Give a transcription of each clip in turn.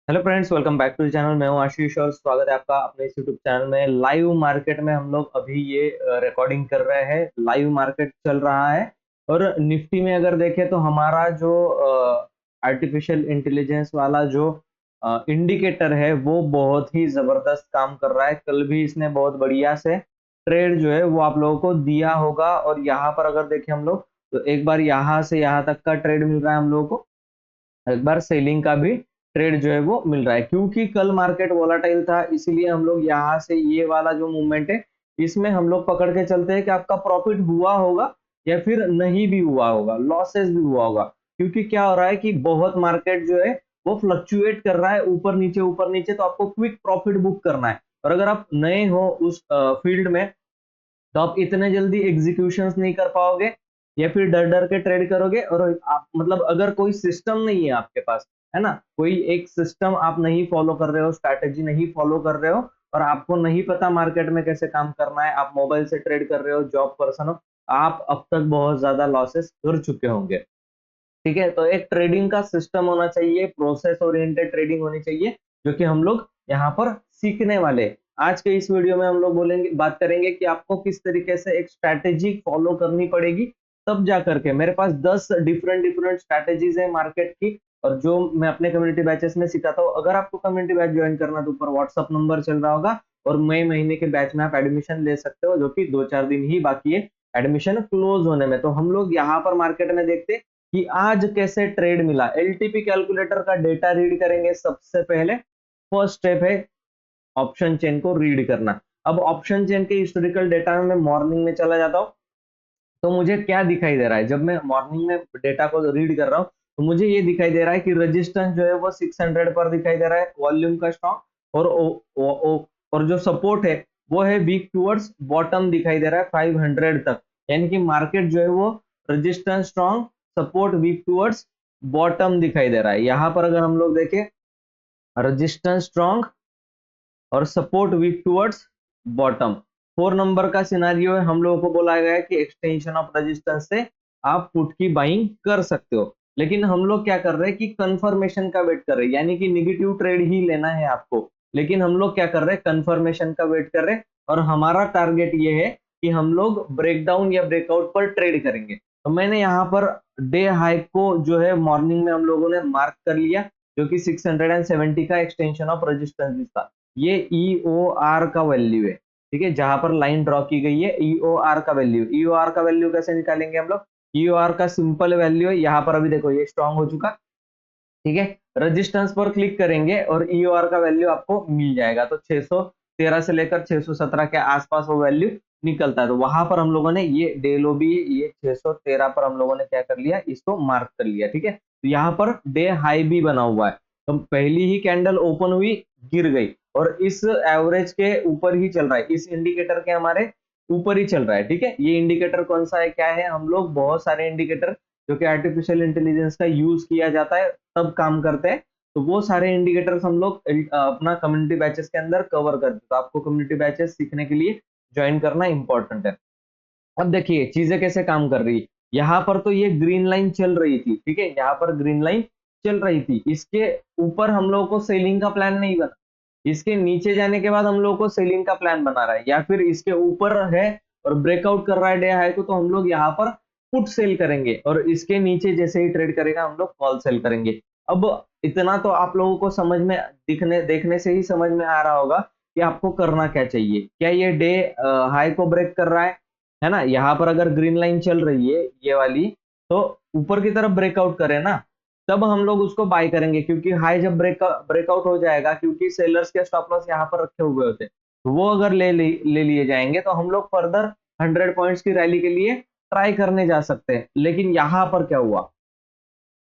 Hello friends, welcome back to the channel. मैं हूं आशीष और स्वागत है आपका अपने इस यूट्यूब चैनल में। लाइव मार्केट में हम लोग अभी ये रिकॉर्डिंग कर रहे हैं। लाइव मार्केट चल रहा है और निफ्टी में अगर देखें तो हमारा जो आर्टिफिशियल इंटेलिजेंस वाला जो इंडिकेटर है वो बहुत ही जबरदस्त काम कर रहा है। कल भी इसने बहुत बढ़िया से ट्रेड जो है वो आप लोगों को दिया होगा। और यहाँ पर अगर देखें हम लोग तो एक बार यहाँ से यहाँ तक का ट्रेड मिल रहा है हम लोगों को, एक बार सेलिंग का भी ट्रेड जो है वो मिल रहा है। क्योंकि कल मार्केट वोलाटाइल था इसीलिए हम लोग यहाँ से ये वाला जो मूवमेंट है इसमें हम लोग पकड़ के चलते हैं कि आपका प्रॉफिट हुआ होगा या फिर नहीं भी हुआ होगा, लॉसेस भी हुआ होगा। क्योंकि क्या हो रहा है कि बहुत मार्केट जो है वो फ्लक्चुएट कर रहा है ऊपर नीचे, तो आपको क्विक प्रॉफिट बुक करना है। और अगर आप नए हो उस फील्ड में तो आप इतने जल्दी एग्जीक्यूशंस नहीं कर पाओगे या फिर डर डर के ट्रेड करोगे। और आप मतलब अगर कोई सिस्टम नहीं है आपके पास, है ना, कोई एक सिस्टम आप नहीं फॉलो कर रहे हो, स्ट्रैटेजी नहीं फॉलो कर रहे हो और आपको नहीं पता मार्केट में कैसे काम करना है, आप मोबाइल से ट्रेड कर रहे हो, जॉब पर्सन हो, आप अब तक बहुत ज्यादा लॉसेस कर चुके होंगे। ठीक है, तो एक ट्रेडिंग का सिस्टम होना चाहिए, प्रोसेस ओरिएंटेड ट्रेडिंग होनी चाहिए, जो कि हम लोग यहाँ पर सीखने वाले हैं। आज के इस वीडियो में हम लोग बोलेंगे, बात करेंगे कि आपको किस तरीके से एक स्ट्रैटेजी फॉलो करनी पड़ेगी, तब जा करके मेरे पास 10 डिफरेंट डिफरेंट स्ट्रैटेजीज है मार्केट की, और जो मैं अपने कम्युनिटी बैचेस में सिखाता हूँ। अगर आपको कम्युनिटी बैच ज्वाइन करना तो ऊपर व्हाट्सअप नंबर चल रहा होगा और मई महीने के बैच में आप एडमिशन ले सकते हो, जो कि 2-4 दिन ही बाकी है एडमिशन क्लोज होने में। तो हम लोग यहाँ पर मार्केट में देखते कि आज कैसे ट्रेड मिला। एलटीपी कैलकुलेटर का डेटा रीड करेंगे सबसे पहले। फर्स्ट स्टेप है ऑप्शन चेन को रीड करना। अब ऑप्शन चेन के हिस्टोरिकल डेटा में मैं मॉर्निंग में चला जाता हूँ, तो मुझे क्या दिखाई दे रहा है जब मैं मॉर्निंग में डेटा को रीड कर रहा हूँ, तो मुझे ये दिखाई दे रहा है कि रेजिस्टेंस जो है वो 600 पर दिखाई दे रहा है, वॉल्यूम का स्ट्रॉन्ग। और जो सपोर्ट है वो है वीक टूवर्ड्स बॉटम दिखाई दे रहा है 500 तक। यानी कि मार्केट जो है वो resistance strong, support week towards bottom दिखाई दे रहा है। यहाँ पर अगर हम लोग देखें रेजिस्टेंस स्ट्रॉन्ग और support week towards bottom, 4 number का सिनारियो है। हम लोगों को बोला गया है कि एक्सटेंशन ऑफ रेजिस्टेंस से आप पुट की बाइंग कर सकते हो, लेकिन हम लोग क्या कर रहे हैं कि कंफर्मेशन का वेट कर रहे हैं, यानी कि निगेटिव ट्रेड ही लेना है आपको, लेकिन हम लोग क्या कर रहे हैं, कंफर्मेशन का वेट कर रहे हैं। और हमारा टारगेट ये है कि हम लोग ब्रेकडाउन या ब्रेकआउट पर ट्रेड करेंगे। तो मैंने यहाँ पर डे हाई को जो है मॉर्निंग में हम लोगों ने मार्क कर लिया, जो कि 670 का एक्सटेंशन ऑफ रेजिस्टेंस था। ये EOR का वैल्यू है। ठीक है, जहां पर लाइन ड्रॉ की गई है EOR का वैल्यू। EOR का वैल्यू कैसे निकालेंगे हम लोग? EOR का सिंपल वैल्यू है, यहाँ पर अभी देखो ये स्ट्रांग हो चुका। ठीक है, रेजिस्टेंस पर क्लिक करेंगे और EOR का वैल्यू आपको मिल जाएगा। तो 613 से लेकर 617 के आसपास वो वैल्यू निकलता है। तो वहां पर हम लोगों ने ये डे लो भी, ये 613 पर हम लोगों ने क्या कर लिया, इसको मार्क कर लिया। ठीक है, तो यहाँ पर डे हाई भी बना हुआ है। तो पहली ही कैंडल ओपन हुई, गिर गई और इस एवरेज के ऊपर ही चल रहा है, इस इंडिकेटर के हमारे ऊपर ही चल रहा है। ठीक है, ये इंडिकेटर कौन सा है, क्या है, हम लोग बहुत सारे इंडिकेटर जो कि आर्टिफिशियल इंटेलिजेंस का यूज किया जाता है तब काम करते हैं, तो वो सारे इंडिकेटर्स हम लोग अपना कम्युनिटी बैचेस के अंदर कवर करते हैं। तो आपको कम्युनिटी बैचेस सीखने के लिए ज्वाइन करना इंपॉर्टेंट है। अब देखिए चीजें कैसे काम कर रही है। यहाँ पर तो ये ग्रीन लाइन चल रही थी, ठीक है, यहाँ पर ग्रीन लाइन चल रही थी, इसके ऊपर हम लोगों को सेलिंग का प्लान नहीं बना। इसके नीचे जाने के बाद हम लोगों को सेलिंग का प्लान बना रहा है, या फिर इसके ऊपर है और ब्रेकआउट कर रहा है डे हाई को, तो हम लोग यहाँ पर पुट सेल करेंगे और इसके नीचे जैसे ही ट्रेड करेगा हम लोग कॉल सेल करेंगे। अब इतना तो आप लोगों को समझ में देखने से ही समझ में आ रहा होगा कि आपको करना क्या चाहिए। क्या ये डे हाई को ब्रेक कर रहा है ना, यहाँ पर अगर ग्रीन लाइन चल रही है ये वाली, तो ऊपर की तरफ ब्रेकआउट करे ना, तब हम लोग उसको बाय करेंगे। क्योंकि हाई जब ब्रेकआउट हो जाएगा, क्योंकि सेलर्स के स्टॉप लॉस यहाँ पर रखे हुए होते हैं, तो वो अगर ले लिए जाएंगे तो हम लोग फर्दर 100 पॉइंट्स की रैली के लिए ट्राई करने जा सकते हैं। लेकिन यहाँ पर क्या हुआ,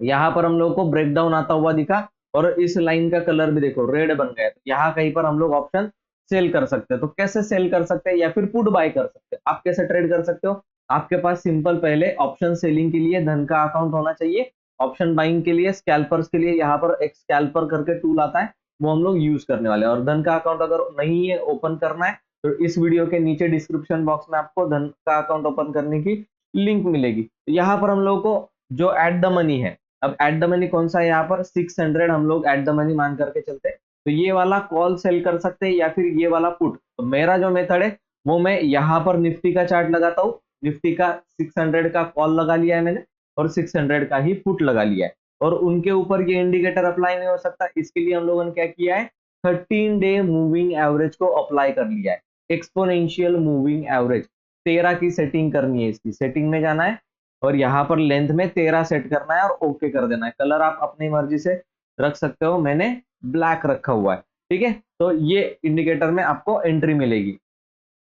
यहाँ पर हम लोग को ब्रेकडाउन आता हुआ दिखा और इस लाइन का कलर भी देखो रेड बन गया। तो यहाँ कहीं पर हम लोग ऑप्शन सेल कर सकते हैं। तो कैसे सेल कर सकते हैं या फिर पुट बाय कर सकते हैं, आप कैसे ट्रेड कर सकते हो? आपके पास सिंपल पहले ऑप्शन सेलिंग के लिए धन का अकाउंट होना चाहिए, ऑप्शन बाइंग के लिए, स्कैल्पर्स के लिए यहाँ पर एक स्कैल्पर करके टूल आता है, वो हम लोग यूज करने वाले हैं। और धन का अकाउंट अगर नहीं है, ओपन करना है, तो इस वीडियो के नीचे डिस्क्रिप्शन बॉक्स में आपको धन का अकाउंट ओपन करने की लिंक मिलेगी। यहाँ पर हम लोग को जो एट द मनी है अब एट द मनी कौन सा है यहाँ पर, 600 हम लोग एट द मनी मान करके चलते हैं। तो ये वाला कॉल सेल कर सकते हैं या फिर ये वाला पुट। तो मेरा जो मेथड है वो मैं यहाँ पर निफ्टी का चार्ट लगाता हूँ, निफ्टी का 600 का कॉल लगा लिया है मैंने और 600 का ही पुट लगा लिया है, और उनके ऊपर ये इंडिकेटर अप्लाई नहीं हो सकता। इसके लिए हम लोगों ने क्या किया है, 13 डे मूविंग एवरेज को अप्लाई कर लिया है, एक्सपोनेंशियल मूविंग एवरेज 13 की सेटिंग करनी है, इसकी सेटिंग में जाना है और यहाँ पर लेंथ में 13 सेट करना है और ओके कर देना है। कलर आप अपनी मर्जी से रख सकते हो, मैंने ब्लैक रखा हुआ है, ठीक है। तो ये इंडिकेटर में आपको एंट्री मिलेगी।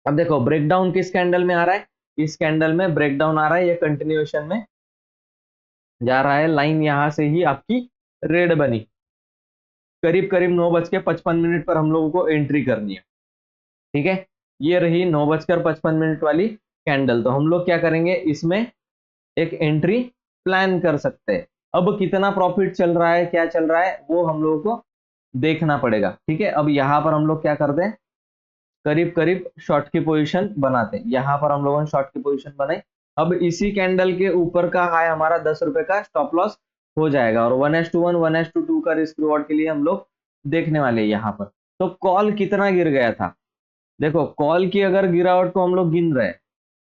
अब देखो ब्रेकडाउन किस कैंडल में आ रहा है, इस कैंडल में ब्रेकडाउन आ रहा है, ये कंटिन्यूएशन में जा रहा है, लाइन यहां से ही आपकी रेड बनी, करीब करीब 9:55 पर हम लोगों को एंट्री करनी है, ठीक है। ये रही 9:55 वाली कैंडल। तो हम लोग क्या करेंगे, इसमें एक एंट्री प्लान कर सकते हैं। अब कितना प्रॉफिट चल रहा है, क्या चल रहा है, वो हम लोगों को देखना पड़ेगा, ठीक है। अब यहाँ पर हम लोग क्या करते हैं, करीब करीब शॉर्ट की पोजीशन बनाते हैं। यहाँ पर हम लोगों ने शॉर्ट की पोजीशन बनाई। अब इसी कैंडल के ऊपर का हाई हमारा 10 रुपए का स्टॉप लॉस हो जाएगा और 1:1 1:2 का रिस्क रिवॉर्ड के लिए हम लोग देखने वाले हैं यहाँ पर। तो कॉल कितना गिर गया था, देखो कॉल की अगर गिरावट को हम लोग गिन रहे हैं,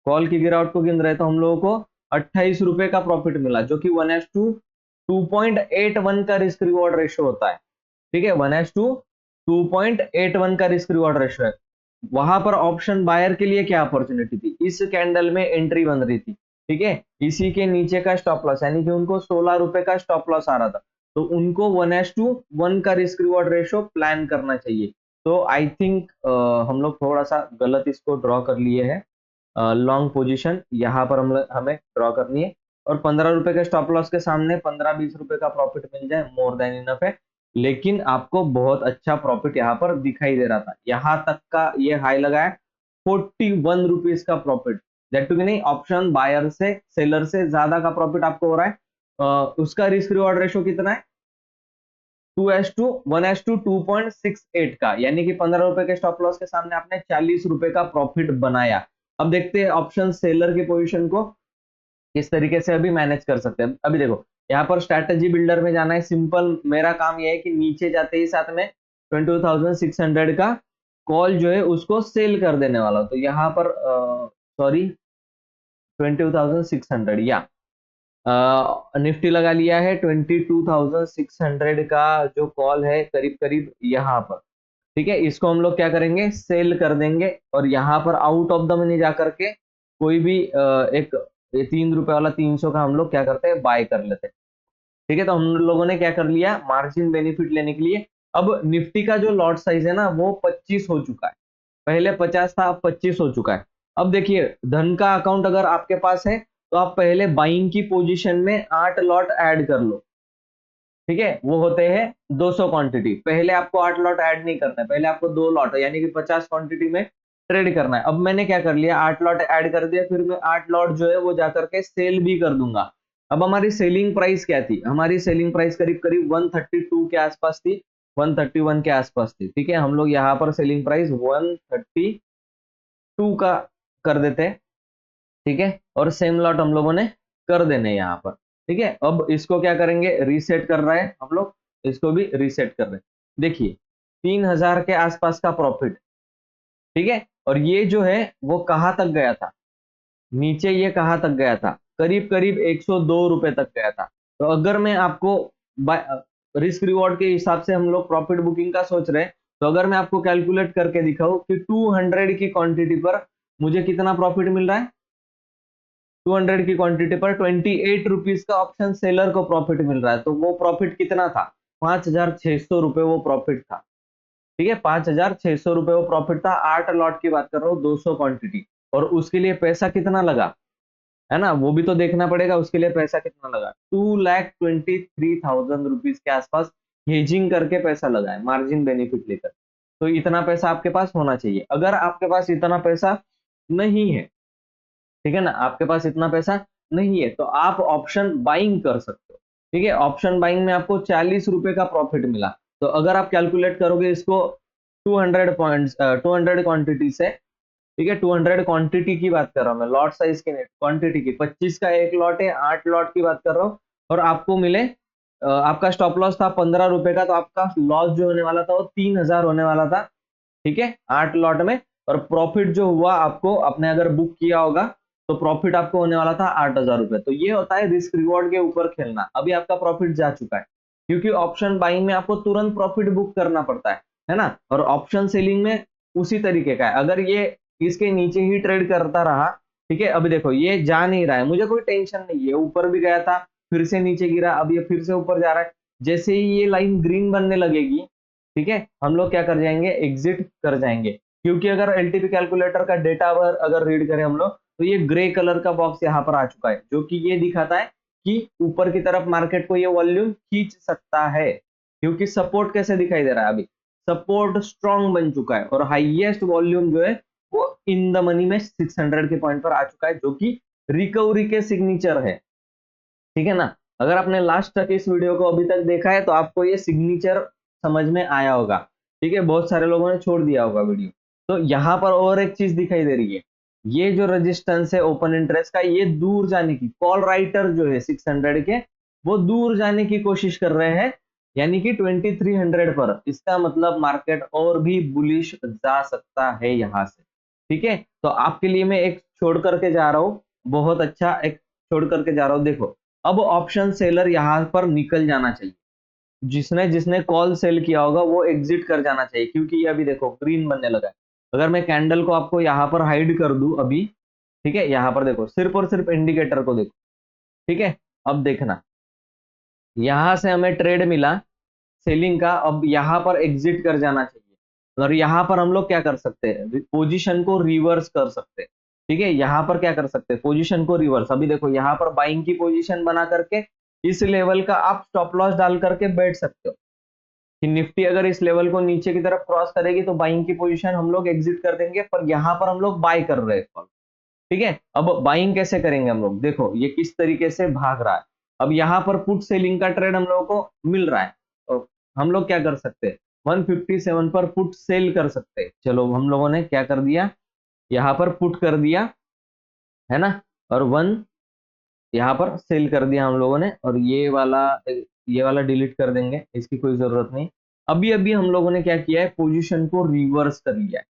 कॉल की गिरावट को गिन रहे हैं, तो हम लोगों को 28 रुपए का प्रॉफिट मिला, जो कि 1:2.81 का रिस्क रिवॉर्ड रेशियो होता है, ठीक है। 1:2.81 का रिस्क रिवॉर्ड रेशियो है। वहां पर ऑप्शन बायर के लिए क्या अपॉर्चुनिटी थी, इस कैंडल में एंट्री बन रही थी, ठीक है। इसी के नीचे का स्टॉप लॉस, यानी कि उनको 16 रुपए का स्टॉप लॉस आ रहा था, तो उनको 1:1 का रिस्क रिवॉर्ड रेशियो प्लान करना चाहिए। तो आई थिंक हम लोग थोड़ा सा गलत इसको ड्रॉ कर लिए हैं। लॉन्ग पोजीशन यहाँ पर हमें ड्रॉ करनी है और 15 रुपए के स्टॉप लॉस के सामने 15-20 रुपए का प्रॉफिट मिल जाए, मोर देन इनफ है। लेकिन आपको बहुत अच्छा प्रॉफिट यहाँ पर दिखाई दे रहा था, यहाँ तक का ये हाई लगा है 41 रुपीज का प्रॉफिट, दैट टू भी नहीं, ऑप्शन बायर से सेलर से ज्यादा का प्रॉफिट आपको हो रहा है। उसका रिस्क रिवॉर्ड रेशो कितना है, 2:1 2.68 का, यानी कि 15 रुपए के स्टॉप लॉस के सामने आपने 40 रुपए का प्रॉफिट बनाया। अब देखते हैं ऑप्शन सेलर की पोजीशन को किस तरीके से अभी मैनेज कर सकते हैं। अभी देखो यहाँ पर स्ट्रैटेजी बिल्डर में जाना है, सिंपल मेरा काम यह है कि नीचे जाते ही साथ में 22,600 का कॉल जो है उसको सेल कर देने वाला। तो यहाँ पर सॉरी 22,600 या निफ्टी लगा लिया है, 22,600 का जो कॉल है करीब करीब यहाँ पर, ठीक है। इसको हम लोग क्या करेंगे, सेल कर देंगे और यहाँ पर आउट ऑफ द मनी जा करके कोई भी एक 3 रुपए वाला 300 का हम लोग क्या करते हैं, बाय कर लेते हैं, ठीक है। तो हम लोगों ने क्या कर लिया, मार्जिन बेनिफिट लेने के लिए अब निफ्टी का जो लॉट साइज है ना वो 25 हो चुका है, पहले 50 था, अब 25 हो चुका है। अब देखिए धन का अकाउंट अगर आपके पास है तो आप पहले बाइंग की पोजीशन में 8 लॉट ऐड कर लो, ठीक है। वो होते हैं 200 क्वांटिटी, पहले आपको 8 लॉट ऐड नहीं करना है, पहले आपको 2 लॉट यानी कि 50 क्वांटिटी में ट्रेड करना है। अब मैंने क्या कर लिया, 8 लॉट ऐड कर दिया, फिर मैं 8 लॉट जो है वो जाकर के सेल भी कर दूंगा। अब हमारी सेलिंग प्राइस क्या थी, हमारी सेलिंग प्राइस करीब करीब 132 के आसपास थी, 131 के आसपास थी, ठीक है। हम लोग यहाँ पर सेलिंग प्राइस 132 का कर देते हैं, ठीक है, और सेम लॉट हम लोगों ने कर देने यहाँ पर, ठीक है। अब इसको क्या करेंगे, रीसेट कर रहे हैं हम लोग, इसको भी रीसेट कर रहे हैं। देखिए 3,000 के आसपास का प्रॉफिट, ठीक है। और ये जो है वो कहाँ तक गया था, नीचे ये कहाँ तक गया था, करीब करीब 102 रुपए तक गया था। तो अगर मैं आपको रिस्क रिवॉर्ड के हिसाब से हम लोग प्रॉफिट बुकिंग का सोच रहे हैं, तो अगर मैं आपको कैलकुलेट करके दिखाऊं कि 200 की क्वांटिटी पर मुझे कितना प्रॉफिट मिल रहा है, 200 की क्वांटिटी पर 28 रुपीज का ऑप्शन सेलर को प्रॉफिट मिल रहा है। तो वो प्रॉफिट कितना था, 5,600 रुपए वो प्रॉफिट था, ठीक है। 5,600 रुपए वो प्रॉफिट था, 8 लॉट की बात कर रहा हूँ, 200 क्वांटिटी, और उसके लिए पैसा कितना लगा है ना, वो भी तो देखना पड़ेगा, उसके लिए पैसा कितना लगा, 2,23,000 रुपीज के आसपास हेजिंग करके पैसा लगा है, मार्जिन बेनिफिट लेकर। तो इतना पैसा आपके पास होना चाहिए। अगर आपके पास इतना पैसा नहीं है, ठीक है ना, आपके पास इतना पैसा नहीं है, तो आप ऑप्शन बाइंग कर सकते हो, ठीक है। ऑप्शन बाइंग में आपको 40 रुपए का प्रॉफिट मिला। तो अगर आप कैलकुलेट करोगे इसको 200 पॉइंट्स 200 क्वांटिटी से, ठीक है, 200 क्वांटिटी की बात कर रहा हूँ मैं, लॉट साइज की नहीं, क्वांटिटी की, 25 का एक लॉट है, 8 लॉट की बात कर रहा हूँ, और आपको मिले आपका स्टॉप लॉस था 15 रुपए का, तो आपका लॉस जो होने वाला था वो 3000 होने वाला था, ठीक है, 8 लॉट में। और प्रॉफिट जो हुआ आपको, आपने अगर बुक किया होगा तो प्रॉफिट आपको होने वाला था 8000 रुपए। तो ये होता है रिस्क रिवॉर्ड के ऊपर खेलना। अभी आपका प्रॉफिट जा चुका है, क्योंकि ऑप्शन बाइंग में आपको तुरंत प्रॉफिट बुक करना पड़ता है ना। और ऑप्शन सेलिंग में उसी तरीके का है। अगर ये इसके नीचे ही ट्रेड करता रहा, ठीक है, अभी देखो ये जा नहीं रहा है, मुझे कोई टेंशन नहीं है, ऊपर भी गया था फिर से नीचे गिरा, अब ये फिर से ऊपर जा रहा है। जैसे ही ये लाइन ग्रीन बनने लगेगी, ठीक है, हम लोग क्या कर जाएंगे, एग्जिट कर जाएंगे। क्योंकि अगर एलटीपी कैलकुलेटर का डेटा अगर रीड करें हम लोग, तो ये ग्रे कलर का बॉक्स यहाँ पर आ चुका है, जो कि ये दिखाता है कि ऊपर की तरफ मार्केट को ये वॉल्यूम खींच सकता है। क्योंकि सपोर्ट कैसे दिखाई दे रहा है, अभी सपोर्ट स्ट्रॉन्ग बन चुका है और हाईएस्ट वॉल्यूम जो है वो इन द मनी में 600 के पॉइंट पर आ चुका है, जो कि रिकवरी के सिग्नेचर है, ठीक है ना। अगर आपने लास्ट तक इस वीडियो को अभी तक देखा है तो आपको ये सिग्नेचर समझ में आया होगा, ठीक है। बहुत सारे लोगों ने छोड़ दिया होगा वीडियो। तो यहाँ पर और एक चीज दिखाई दे रही है, ये जो रेजिस्टेंस है ओपन इंटरेस्ट का, ये दूर जाने की, कॉल राइटर जो है 600 के, वो दूर जाने की कोशिश कर रहे हैं, यानी कि 2300 पर। इसका मतलब मार्केट और भी बुलिश जा सकता है यहाँ से, ठीक है। तो आपके लिए मैं एक छोड़ करके जा रहा हूँ, बहुत अच्छा एक छोड़ करके जा रहा हूँ। देखो, अब ऑप्शन सेलर यहाँ पर निकल जाना चाहिए, जिसने जिसने कॉल सेल किया होगा वो एग्जिट कर जाना चाहिए, क्योंकि ये अभी देखो ग्रीन बनने लगा है। अगर मैं कैंडल को आपको यहाँ पर हाइड कर दूं अभी, ठीक है, यहाँ पर देखो, सिर्फ और सिर्फ इंडिकेटर को देखो, ठीक है। अब देखना, यहाँ से हमें ट्रेड मिला सेलिंग का, अब यहाँ पर एग्जिट कर जाना चाहिए। और यहाँ पर हम लोग क्या कर सकते हैं, पोजीशन को रिवर्स कर सकते हैं, ठीक है। यहाँ पर क्या कर सकते हैं, पोजीशन को रिवर्स। अभी देखो यहाँ पर बाइंग की पोजीशन बना करके इस लेवल का आप स्टॉप लॉस डाल करके बैठ सकते हो कि निफ्टी अगर इस लेवल को नीचे की तरफ क्रॉस करेगी तो बाइंग की पोजीशन हम लोग एग्जिट कर देंगे, पर यहाँ पर हम लोग बाय कर रहे हैं, ठीक है। अब बाइंग कैसे करेंगे हम लोग, देखो ये किस तरीके से भाग रहा है। अब यहाँ पर पुट सेलिंग का ट्रेड हम लोगों को मिल रहा है, तो हम लोग क्या कर सकते हैं, 157 पर पुट सेल कर सकते हैं। चलो हम लोगों ने क्या कर दिया, यहाँ पर पुट कर दिया, है ना, और वन यहाँ पर सेल कर दिया हम लोगों ने। और ये वाला डिलीट कर देंगे, इसकी कोई जरूरत नहीं। अभी अभी हम लोगों ने क्या किया है, पोजीशन को रिवर्स कर लिया है,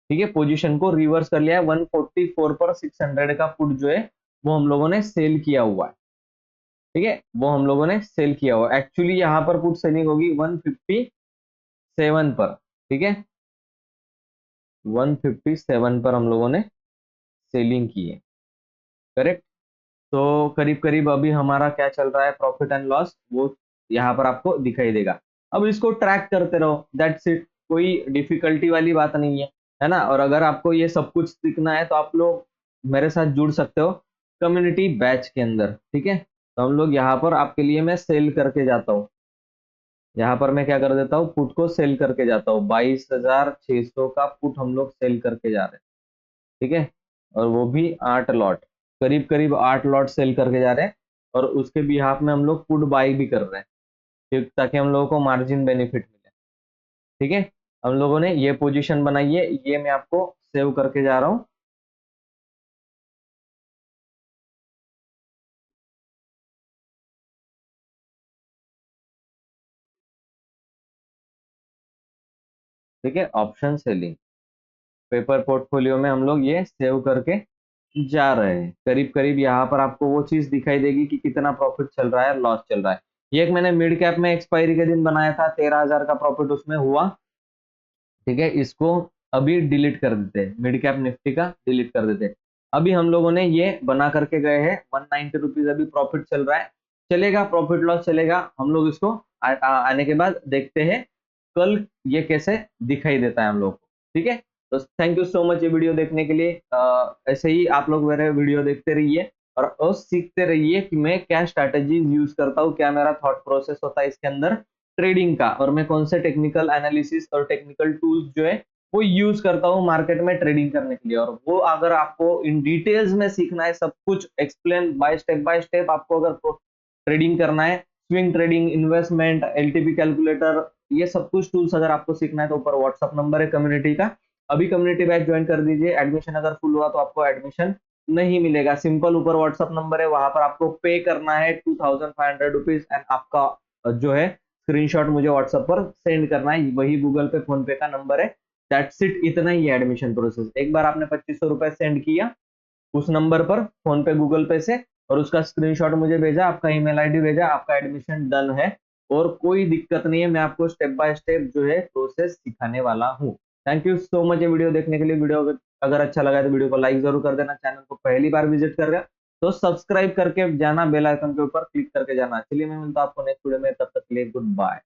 ठीक है, पोजीशन को रिवर्स कर लिया है। 144 पर 600 का पुट जो है वो हम लोगों ने सेल किया हुआ है, ठीक है, वो हम लोगों ने सेल किया हुआ है। एक्चुअली यहाँ पर पुट सेलिंग होगी 157 पर, ठीक है, 157 पर हम लोगों ने सेलिंग की है, करेक्ट। तो करीब करीब अभी हमारा क्या चल रहा है, प्रॉफिट एंड लॉस, वो यहाँ पर आपको दिखाई देगा। अब इसको ट्रैक करते रहो, दैट्स इट, कोई डिफिकल्टी वाली बात नहीं है ना। और अगर आपको ये सब कुछ सीखना है तो आप लोग मेरे साथ जुड़ सकते हो कम्युनिटी बैच के अंदर, ठीक है। तो हम लोग यहाँ पर आपके लिए मैं सेल करके जाता हूँ, यहाँ पर मैं क्या कर देता हूँ, पुट को सेल करके जाता हूँ। 22,600 का पुट हम लोग सेल करके जा रहे हैं, ठीक है। और वो भी 8 लॉट, करीब करीब 8 लॉट सेल करके जा रहे हैं। और उसके बिहाफ में हम लोग पुट बाई भी कर रहे हैं, ताकि हम लोगों को मार्जिन बेनिफिट मिले, ठीक है। हम लोगों ने ये पोजीशन बनाई है, ये मैं आपको सेव करके जा रहा हूँ, ठीक है। ऑप्शन सेलिंग पेपर पोर्टफोलियो में हम लोग ये सेव करके जा रहे हैं। करीब करीब यहाँ पर आपको वो चीज दिखाई देगी कि कितना प्रॉफिट चल रहा है, लॉस चल रहा है। ये एक मैंने मिड कैप में एक्सपायरी के दिन बनाया था, 13,000 का प्रॉफिट उसमें हुआ, ठीक है। इसको अभी डिलीट कर देते हैं, मिड कैप निफ्टी का डिलीट कर देते हैं। अभी हम लोगों ने ये बना करके गए हैं, 190 रुपीज अभी प्रॉफिट चल रहा है, चलेगा, प्रॉफिट लॉस चलेगा। हम लोग इसको आने के बाद देखते हैं कल ये कैसे दिखाई देता है हम लोग को, ठीक है। तो थैंक यू सो मच ये वीडियो देखने के लिए। ऐसे ही आप लोग मेरे वीडियो देखते रहिए और सीखते रहिए कि मैं क्या स्ट्रैटेजीज यूज करता हूँ, क्या मेरा थॉट प्रोसेस होता है इसके अंदर ट्रेडिंग का, और मैं कौन से टेक्निकल एनालिसिस और टेक्निकल टूल्स जो है वो यूज करता हूँ मार्केट में ट्रेडिंग करने के लिए। और वो अगर आपको इन डिटेल्स में सीखना है, सब कुछ एक्सप्लेन बाय स्टेप आपको अगर ट्रेडिंग करना है, swing trading, investment, LTP calculator, ये सब कुछ टूल्स अगर आपको सीखना है तो ऊपर व्हाट्सअप नंबर है कम्युनिटी का, अभी कम्युनिटी बैच ज्वाइन कर दीजिए। एडमिशन अगर फुल हुआ तो आपको एडमिशन नहीं मिलेगा। सिंपल ऊपर व्हाट्सअप नंबर है, वहां पर आपको पे करना है 2500 रुपीज एंड आपका जो है स्क्रीनशॉट मुझे व्हाट्सएप पर सेंड करना है, वही गूगल पे फोन पे का नंबर है। दैट्स इट, इतना ही है एडमिशन प्रोसेस। एक बार आपने 2500 रुपए सेंड किया उस नंबर पर फोन पे गूगल पे से और उसका स्क्रीनशॉट मुझे भेजा, आपका ईमेल आईडी भेजा, आपका एडमिशन डन है। और कोई दिक्कत नहीं है, मैं आपको स्टेप बाय स्टेप जो है प्रोसेस सिखाने वाला हूँ। थैंक यू सो मच ये वीडियो देखने के लिए। वीडियो अगर अच्छा लगा है तो वीडियो को लाइक जरूर कर देना। चैनल को पहली बार विजिट कर रहे हो तो सब्सक्राइब करके जाना, बेल आइकन के ऊपर क्लिक करके जाना। चलिए मैं मिलता हूं आपको नेक्स्ट वीडियो में, तब तक के लिए गुड बाय।